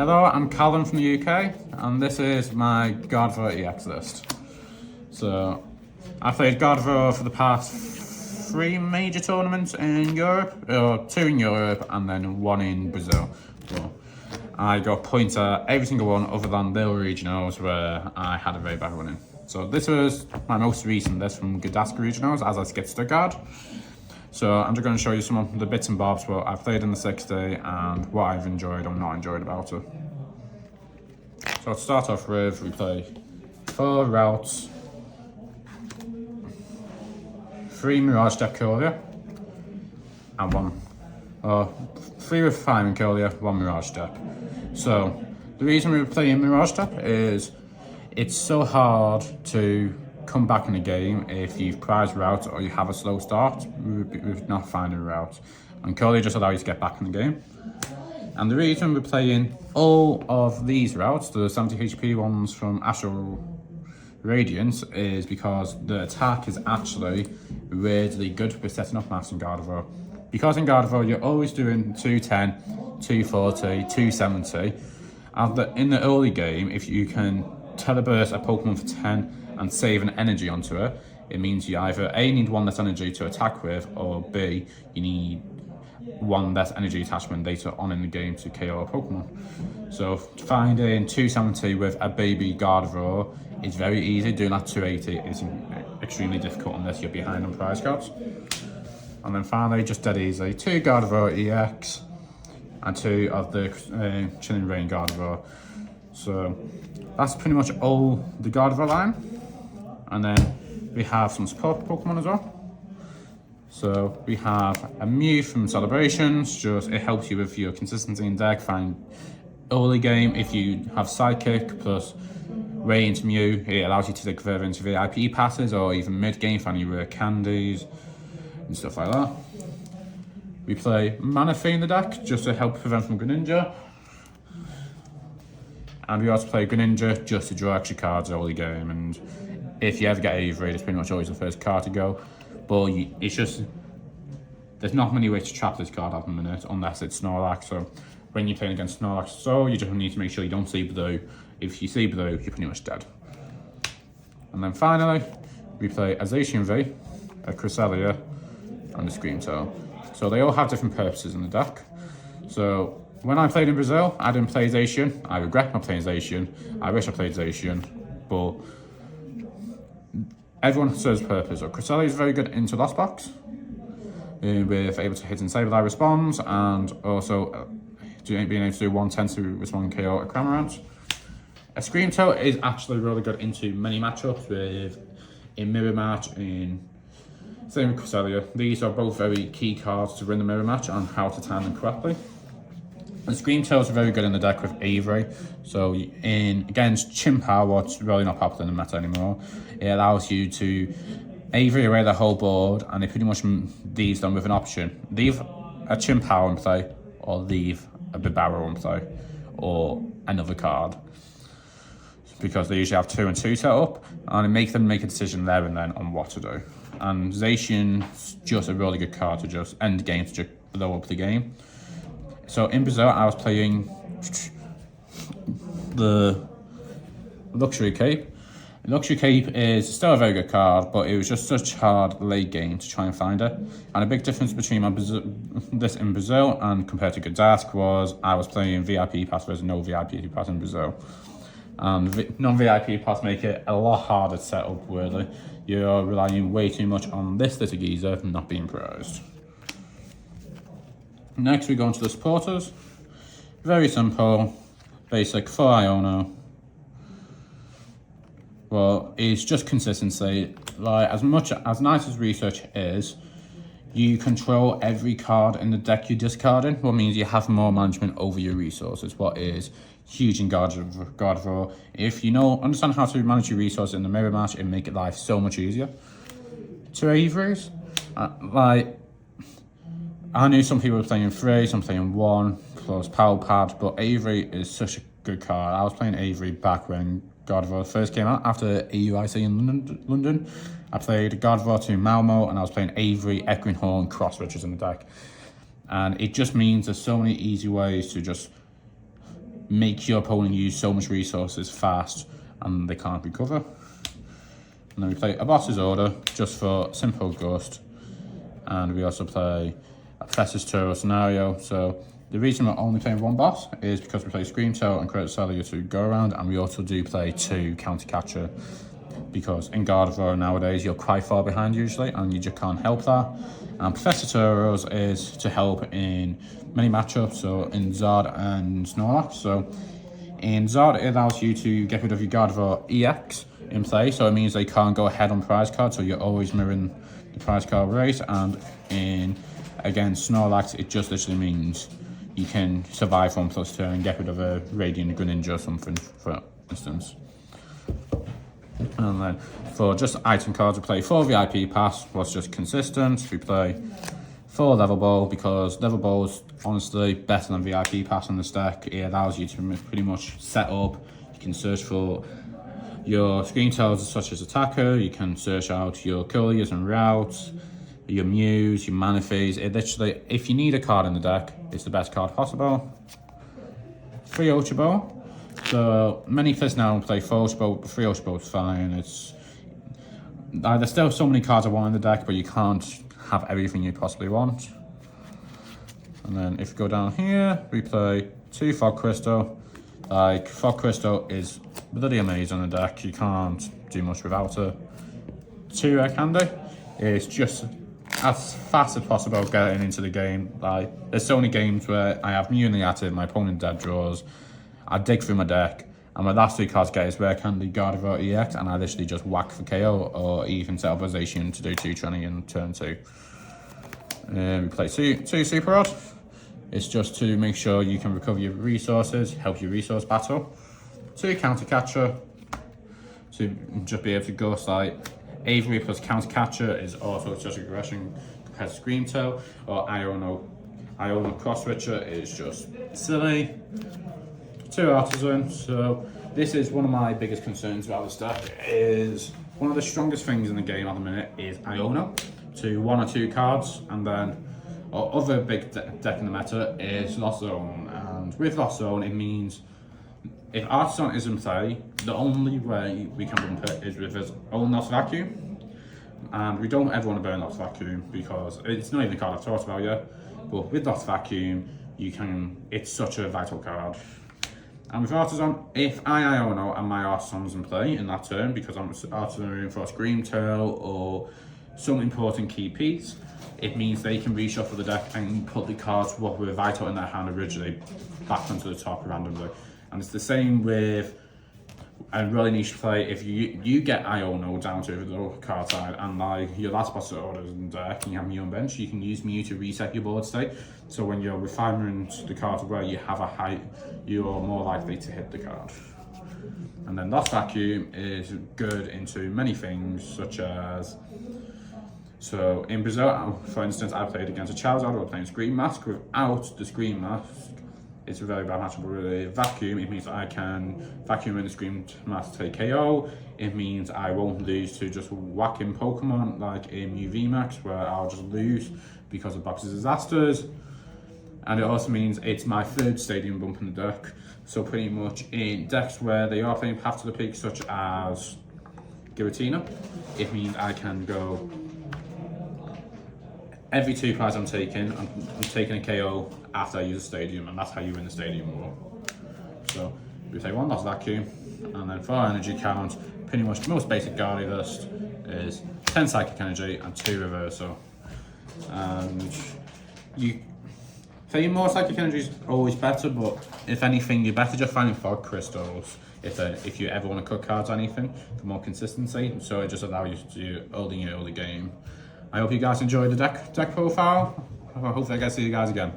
Hello, I'm Callum from the UK, and this is my Gardevoir EX list. So, I've played Gardevoir for the past 3 major tournaments in Europe, or 2 in Europe, and then 1 in Brazil. So, I got points at every single one other than the regionals where I had a very bad run in. So this was my most recent list from Gardevoir regionals as I skipped Stuttgart. So I'm just going to show you some of the bits and bobs what I've played in the 60 and what I've enjoyed or not enjoyed about it. So to start off with, we play 4 routes, 3 Mirage Deck Colia, and 3 with Fire Colia, 1 Mirage Deck. So the reason we're playing Mirage Deck is it's so hard to come back in the game if you've prized routes or you have a slow start with not finding a route. And Colia just allows you to get back in the game. And the reason we're playing all of these routes, the 70 HP ones from Astral Radiance, is because the attack is actually weirdly good for setting up mass in Gardevoir. Because in Gardevoir you're always doing 210, 240, 270. And in the early game, if you can teleburst a Pokemon for 10 and save an energy onto it, it means you either A, need 1 less energy to attack with, or B, you need 1 less energy attachment later on in the game to KO a Pokemon. So finding 270 with a baby Gardevoir is very easy. Doing that 280 is extremely difficult unless you're behind on prize cards. And then finally, just dead easy, 2 Gardevoir EX and 2 of the Chilling Rain Gardevoir. So that's pretty much all the Gardevoir line. And then we have some support Pokemon as well. So we have a Mew from Celebrations, it helps you with your consistency in deck, find early game if you have Sidekick plus way into Mew, it allows you to take further into VIP passes or even mid game finding rare candies and stuff like that. We play Manaphy in the deck just to help prevent from Greninja. And we also play Greninja just to draw extra cards early game, and if you ever get Avery, it's pretty much always the first card to go. But it's just, there's not many ways to trap this card at the minute unless it's Snorlax. So when you're playing against Snorlax, you just need to make sure you don't see Blue. If you see Blue, you're pretty much dead. And then finally, we play a Zacian V, a Cresselia, and a Screamtail. So they all have different purposes in the deck. So when I played in Brazil, I didn't play Zacian. I regret not playing Zacian. I wish I played Zacian, but everyone serves purpose. So Cresselia is very good into Lost Box, with able to hit and Sableye responds, and also being able to do 110 to respond KO at Cramorant. A Screamtail is actually really good into many matchups with in Mirror Match, same with Cresselia. These are both very key cards to win the Mirror Match and how to time them correctly. And Screamtail is very good in the deck with Avery. So against Chimpow, what's really not popular in the meta anymore, it allows you to Avery away the whole board, and it pretty much leaves them with an option. Leave a Chimpow in play, or leave a Bibarel in play, or another card. Because they usually have 2 and 2 set up, and it makes them make a decision there and then on what to do. And Zacian's just a really good card to just end the game, to just blow up the game. So in Brazil, I was playing the Luxury Cape. Luxury Cape is still a very good card, but it was just such hard late game to try and find it. And a big difference between this in Brazil and compared to Gdask was I was playing VIP pass versus no VIP pass in Brazil. And non-VIP pass make it a lot harder to set up, weirdly. You're relying way too much on this little geezer not being prized. Next we go into the supporters. Very simple, basic for Iono. Well, it's just consistency. Like, as nice as research is, you control every card in the deck you're discarding, what means you have more management over your resources, what is huge in Gardevoir. If you understand how to manage your resources in the Mirror Match, it make life so much easier. To Avery's, I knew some people were playing 3, some playing 1, plus Power Pad, but Avery is such a good card. I was playing Avery back when Gardevoir first came out, after EUIC in London. I played Gardevoir to Malmo, and I was playing Avery, Echoing Horn, Cross Riches in the deck. And it just means there's so many easy ways to just make your opponent use so much resources fast and they can't recover. And then we play a boss's order just for simple gust. And we also play a Professor's Turbo scenario. So the reason we're only playing one boss is because we play Scream Tail and Credit Cellular to go around, and we also do play 2 Counter Catcher, because in Gardevoir nowadays you're quite far behind usually and you just can't help that. And Professor Turbo's is to help in many matchups, so in Zard and Snorlax. So in Zard, it allows you to get rid of your Gardevoir EX in play, so it means they can't go ahead on prize card, so you're always mirroring the prize card race. And in, again, Snorlax, it just literally means you can survive 1+ turn and get rid of a Radiant Greninja or something, for instance. And then for just item cards, we play 4 VIP Pass, was just consistent. We play 4 Level Ball, because Level Ball is honestly better than VIP Pass on this deck. It allows you to pretty much set up. You can search for your Screen Tails such as Attacker, you can search out your Cooliers and Routes, your Mews, your Manaphy's. It literally, if you need a card in the deck, it's the best card possible. 3 Ultra Ball. So many players now play 4 Ultra Ball, but 3 Ultra Ball is fine. There's still so many cards I want in the deck, but you can't have everything you possibly want. And then if you go down here, we play 2 Fog Crystal. Like, Fog Crystal is bloody amazing in the deck. You can't do much without it. 2 Rare Candy is just as fast as possible getting into the game. Like, there's so many games where I have Mew in the active, my opponent dead draws, I dig through my deck, and my last 2 cards get is Rare Candy, Gardevoir EX, and I literally just whack for KO, or even set up Position to do 2 training in turn 2. We play 2 Super Rod. It's just to make sure you can recover your resources, help your resource battle. 2 Counter Catcher, to just be able to ghost like Avery plus Counter Catcher is also such aggression compared to Scream Tail, or Iono Cross Switcher is just silly. 2 Artisan. So this is one of my biggest concerns about this deck. Is one of the strongest things in the game at the minute is Iono to 1 or 2 cards, and then our other big deck in the meta is Lost Zone. And with Lost Zone, it means if Artisan is in play, the only way we can bump it is with his own Lost Vacuum. And we don't ever want to burn Lost Vacuum because it's not even a card I've talked about yet. But with Lost Vacuum, it's such a vital card. And with Artisan, if I Iono and my Artisan's in play in that turn, because I'm Artisan for a Scream Tail or some important key piece, it means they can reshuffle the deck and put the cards what were vital in their hand originally back onto the top randomly. And it's the same with a really niche play. If you get Iono down to the card side and like your last boss orders in the deck and you have Mew on bench, you can use Mew to reset your board state. So when you're refining the card where you have a height, you are more likely to hit the card. And then Lost Vacuum is good into many things, such as, so in Brazil, for instance, I played against a Charizard who was playing Scream Mask. Without the Scream Mask, it's a very bad matchup. With a Vacuum, it means I can Vacuum in the Scream Mask to take KO. It means I won't lose to just whacking Pokemon like in UV Max, where I'll just lose because of Box's Disasters. And it also means it's my 3rd Stadium bump in the deck. So pretty much in decks where they are playing Path to the Peak, such as Giratina, it means I can go every 2 prize I'm taking a KO after I use a Stadium, and that's how you win the Stadium War. So we take 1 Lost Vacuum, and then for our energy count, pretty much the most basic Guardi list is 10 Psychic Energy and 2 Reversal. And playing more Psychic Energy is always better, but if anything, you're better just finding Fog Crystals if you ever want to cut cards or anything for more consistency. So it just allows you to do early game. I hope you guys enjoyed the deck profile. Hopefully I get to see you guys again.